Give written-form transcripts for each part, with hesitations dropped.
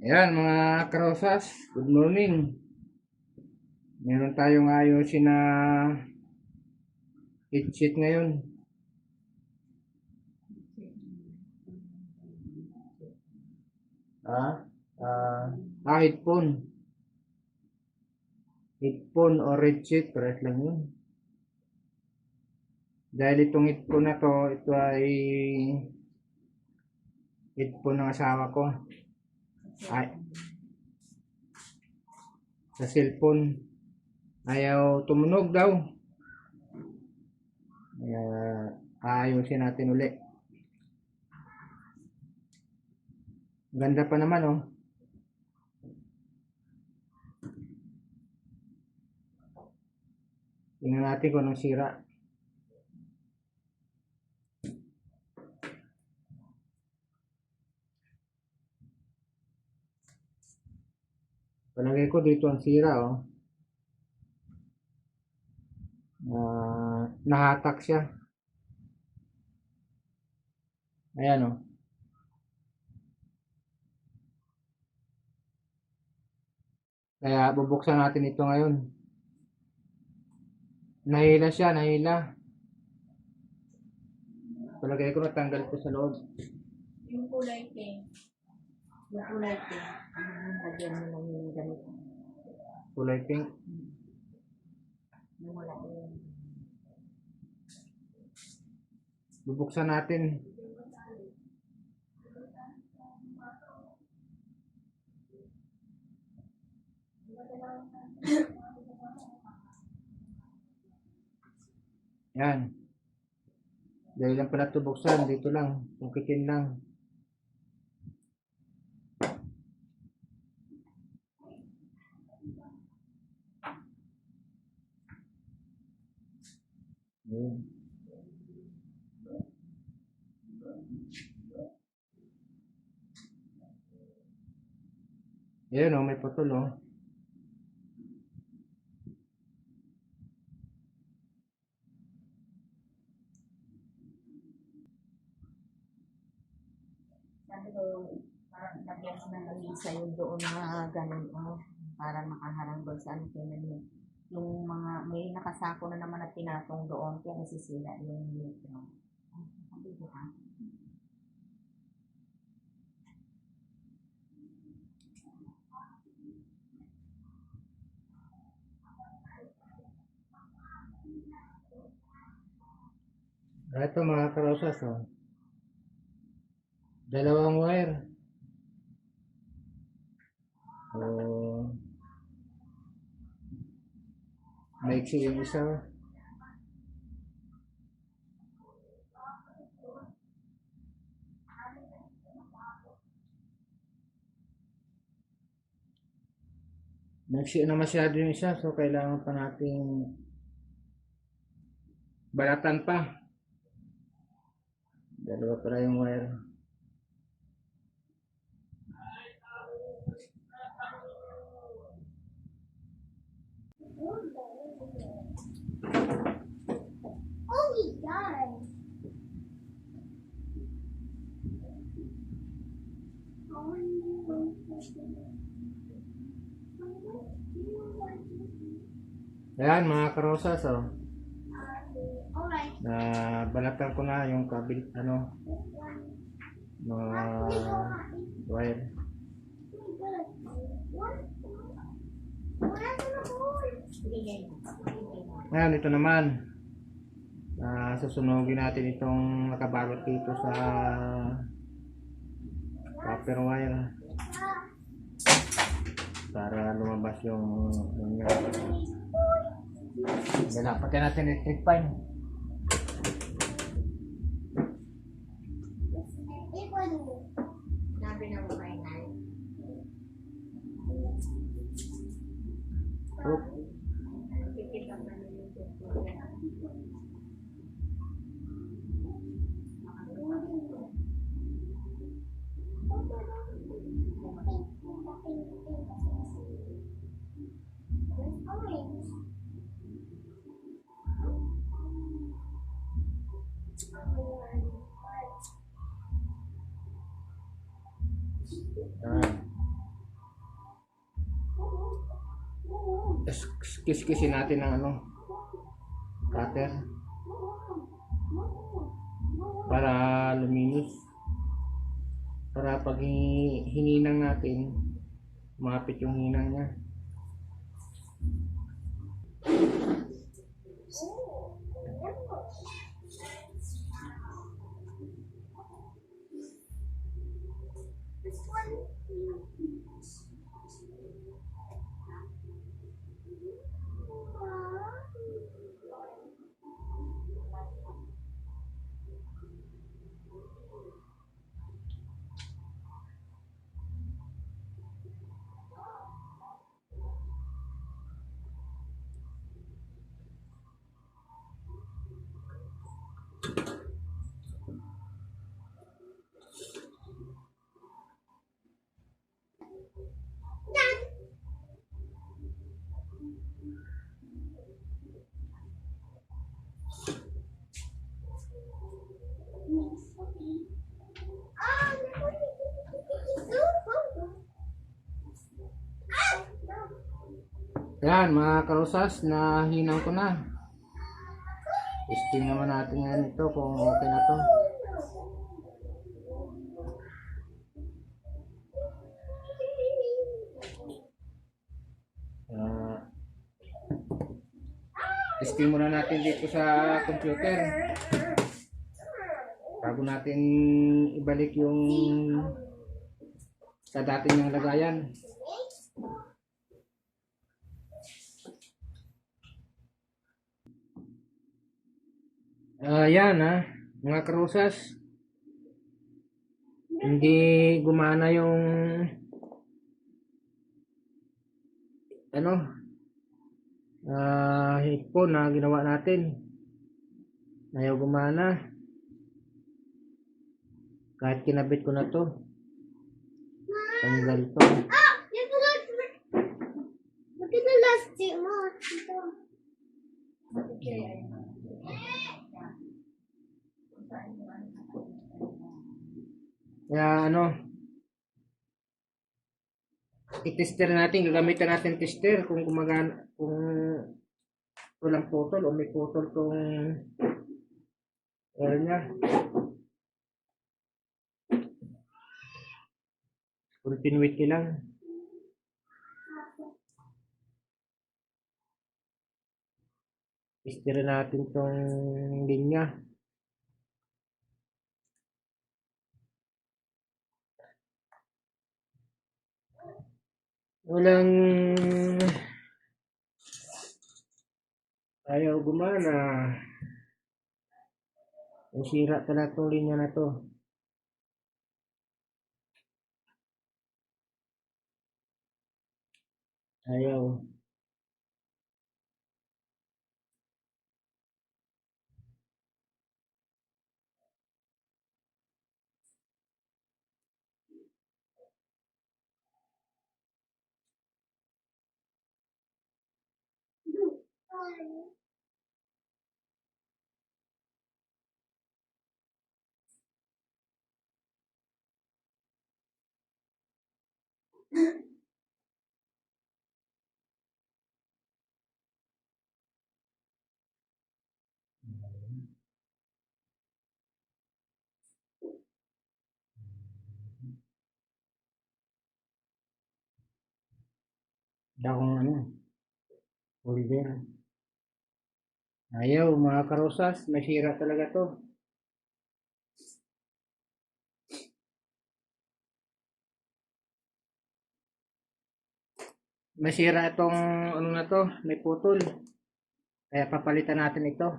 Ayan mga karosas, good morning. Meron tayong ayusin na hit sheet ngayon. Headphone. Headphone o red sheet, pares lang yun. Dahil itong headphone na to, ito ay headphone ng asawa ko. Ay, sa cellphone. Ayaw tumunog daw. Ayusin natin uli. Ganda pa naman oh. Tingnan natin kung anong sira. Palagay ko dito ang sira oh. Nahatak siya. Ayan oh. Kaya bubuksan natin ito ngayon. Nahila siya, nahila. Palagay ko natanggal ko sa loob. Yung kulay pink. Yung kulay pink. Lagyan mo lang yung ganito. Kulay pink. Wala yun. Bubuksan natin. Yan. Dahil lang pala ito buksan. Dito lang. Tungkitin lang. Yan. Ayan o. May putol o. Sabi ko, parang lagyan mo ng lamisa yung doon na ganun para makaharang doon sa ano kaya yung mga may nakasako na naman na tinatong doon kaya nasisira yung litro. Sabi ko Ito mga karosas o. Dalawang wire. Maiksi yung isa. Maiksi na masyado yung isa. So kailangan pa natin balatan pa. Dalawa pala yung wire. Oh, he does. Ayan mga karosas o. Alright. Balatan ko na yung kabil, mga wire. Ayan, ito naman. Susunugin natin itong nakabalot dito sa copper wire para lumabas yung Pagka natin electric fan. sabi na mo kay Nay. Tikitan na yung Kiskisin natin ng ano, cutter para luminis, para pag hininang natin mapit yung hinang niya. This one. Yan mga karosas, na hinang ko na. Testing naman natin ngayon ito kung okay na to. Testing muna natin dito sa computer bago natin ibalik yung sa dati niyang lagayan. Yan mga karosas, hindi gumana yung ano, headphone na ginawa natin. Ayaw gumana kahit kinabit ko na to. Tanggal to. You forgot to look at the last two more. Kaya ano, i-tester natin, gagamitan natin tester kung gumagana, kung walang putol o may putol tong air niya. Kung pinwit lang. Tester natin tong linya. Walang ayaw gumana. Sira talaga itong linya na to. Ayaw. Dakong ano, holder. Ayaw mga karosas, masira talaga to. Masira itong ano na to, may putol. Kaya papalitan natin ito.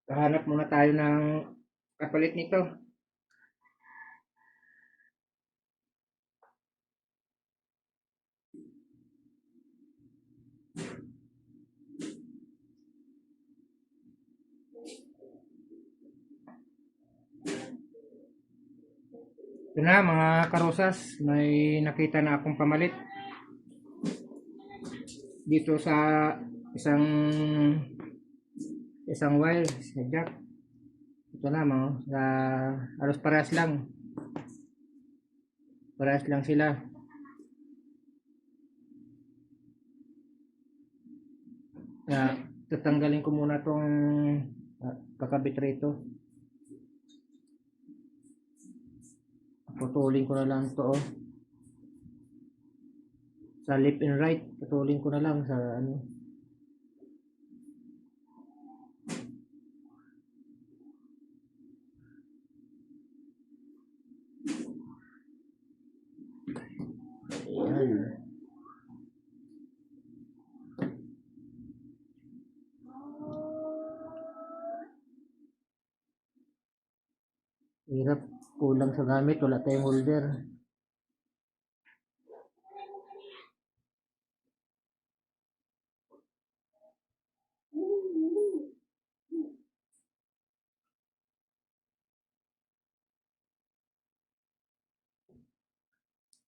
Hanap muna tayo ng kapalit nito. Ito na mga karosas, may nakita na akong pamalit dito sa isang wire sa jack. Ito lamang, oh, sa halos parehas lang. Parehas lang sila. Tatanggalin ko muna tong kakabit rito. Putulin ko na lang to, oh. Sa left and right, putulin ko na lang sa ano. Ayan. Hirap, kulang sa gamit, wala tayong holder.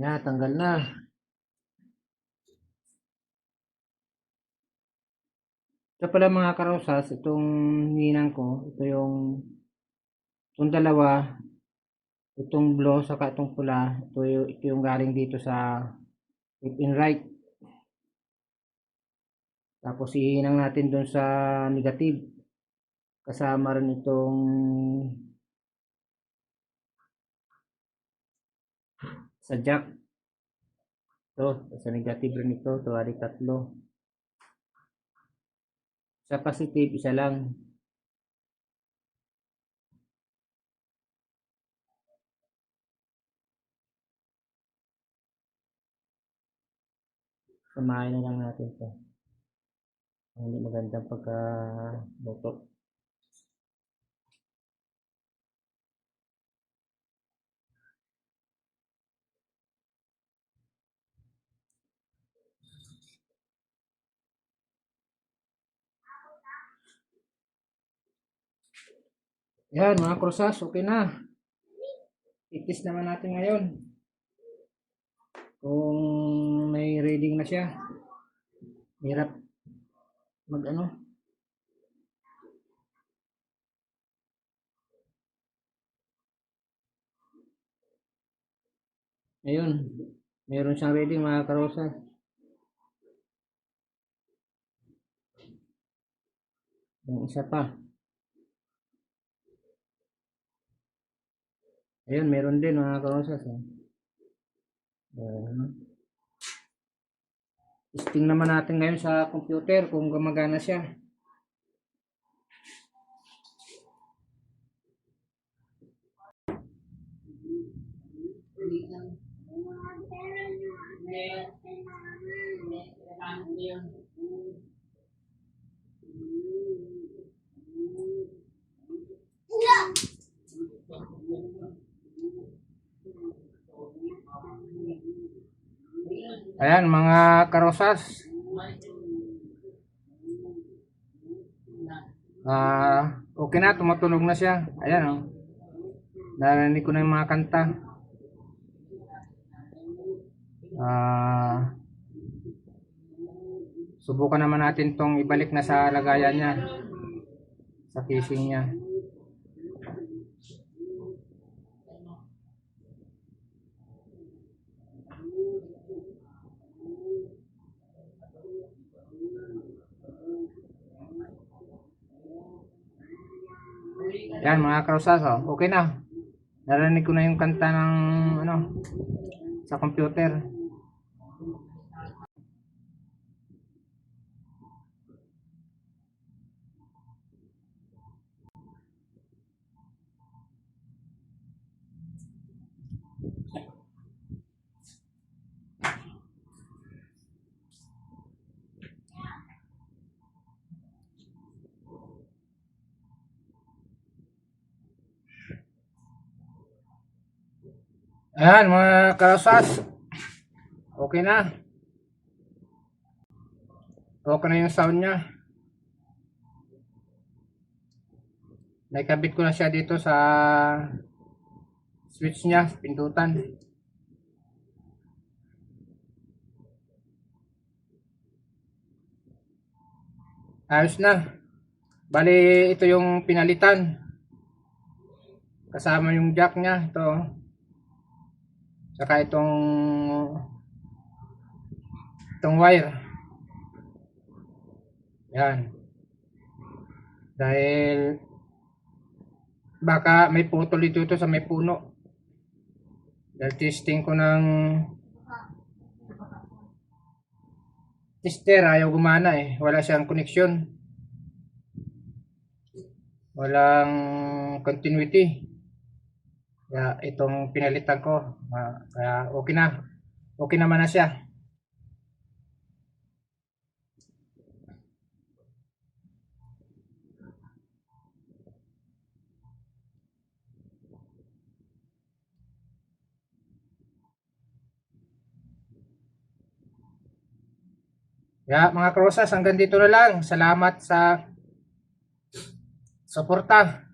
Yan, tanggal na. Ito pala mga karosas, itong ninang ko, itong dalawa, itong blue saka itong pula, ito yung galing dito sa left and right. Tapos ihinang natin doon sa negative. Kasama rin itong sa jack. Ito, sa negative rin ito, ito ay tatlo. Sa positive, isa lang. Samahin na lang natin ito. Hindi magandang pagka-boto. Yan mga krusas, okay na. Itis naman natin ngayon. Kung may reading na siya. Hirap mag ano. Ayun. Meron siyang reading mga krusas. Yung isa pa. Ayun, meron din mga krusas. Testing naman natin ngayon sa computer kung gumagana siya. Ayan mga karosas. Okay na, tumutunog na siya. Ayan, oh. Narinig ko na yung mga kanta. Subukan naman natin tong ibalik na sa lagayan niya. Sa casing niya. Yan mga karosas, oh. Okay na. Narinig ko na yung kanta ng ano sa computer. Ayan mga karosas. Okay na. Okay na yung sound niya. Naikabit ko na siya dito sa switch niya, pindutan. Ayos na. Bali, ito yung pinalitan. Kasama yung jack niya. Ito. Saka itong wire. Yan. Dahil baka may putol dito sa may puno. Dahil testing ko ng tester, ayaw gumana eh. Wala siyang connection. Walang continuity. Kaya itong pinalitan ko. Kaya okay na. Okay naman na siya. Kaya mga krosas, hanggang dito na lang. Salamat sa suporta.